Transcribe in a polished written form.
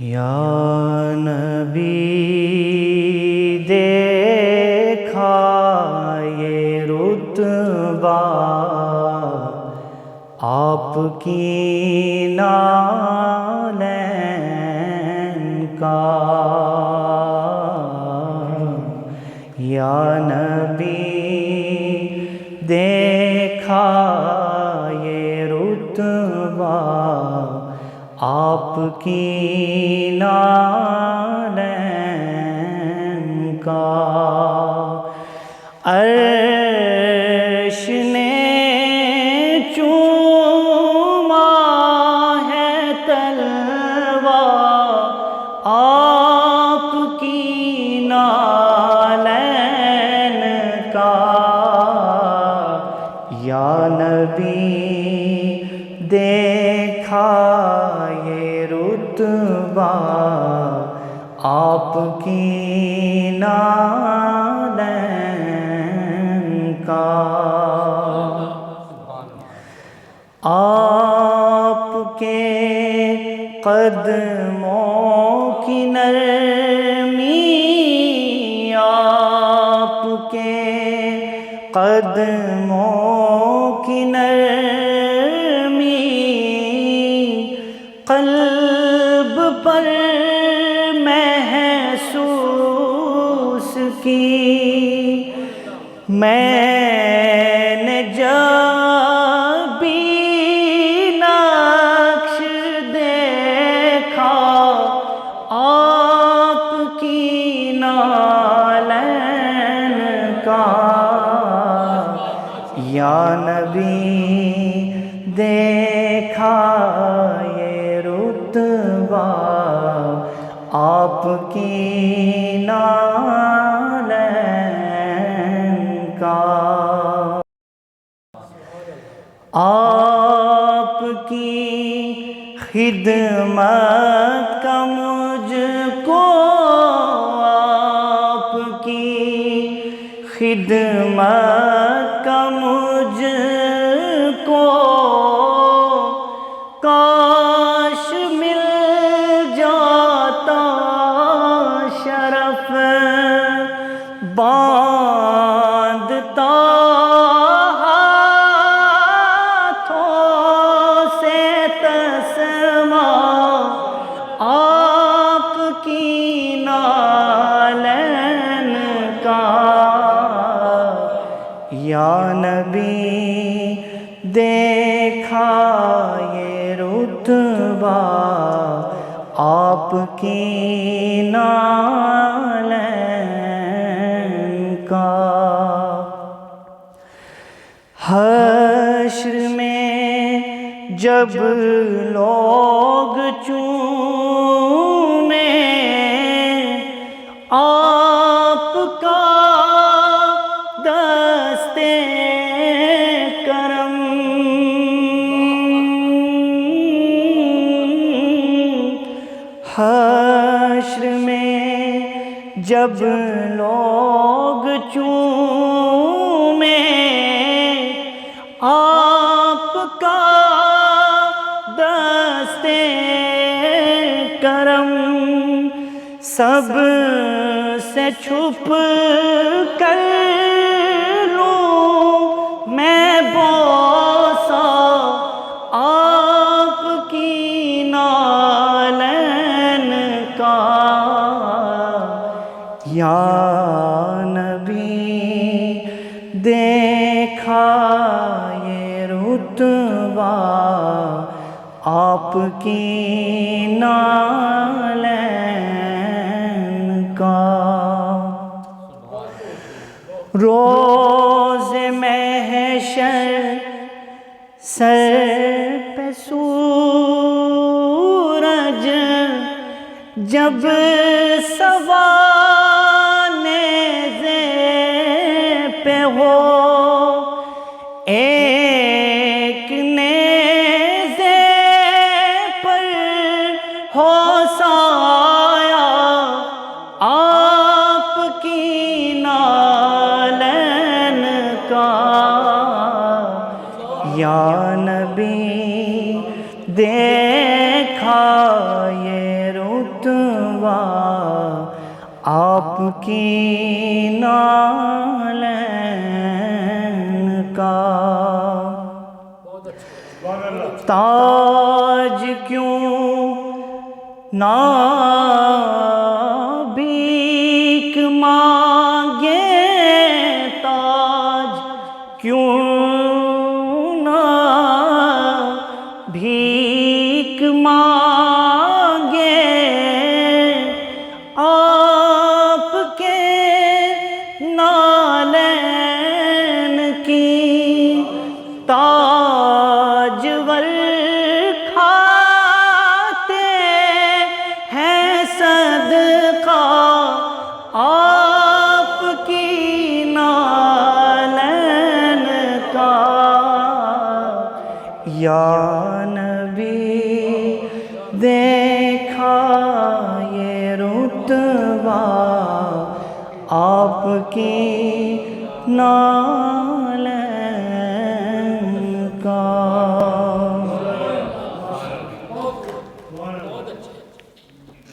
یا نبی دیکھا یہ رتبہ آپ کی نالین کا، یا نبی دیکھا یہ رتبہ آپ کی نالین کا، عرش نے چوما ہے تلوہ آپ کی نالین کا، یا نبی دیکھا یہ رتبہ آپ کی نالین کا، آپ کے قدموں کی نرمی، آپ کے قدموں کی نرمی قلب پر محسوس کی، میں نے جب بھی نقش دیکھا آپ کی نالین کا، یا نبی دیکھا یہ رتبہ آپ کی نالین کا، آپ کی خدمت کا مجھ کو، آپ کی خدمت کا مجھ کو کاش مل جاتا شرف، باندھتا ہاتھوں سے تسمہ آپ کی نالین کا، یا نبی دیکھا یہ رتبہ آپ کی نالین کا، حشر میں جب لوگ چومیں آپ کا دستے کرم، حشر میں جب لوگ چومیں آپ کا دستے کرم، سب سے چھپ کر لوں میں بوسہ آپ کی نالین کا، یا نبی دیکھا یہ رتبہ آپ کی نالین کا، روز محشر سر پہ سورج جب سوانے پہ ہو، ایک نیزے پر ہو سایہ آپ کی نالین کا، یا نبی دیکھا یہ رتبہ آپ کی نالین کا تاج کیوں نہ بھیک مانگے، تاج کیوں نہ بھیک مانگے، آپ کے نالین کی تاجور کھاتے ہیں صدقہ آپ کی نالین کا۔ یا نبی دیکھا یہ رتبہ آپ کی نالین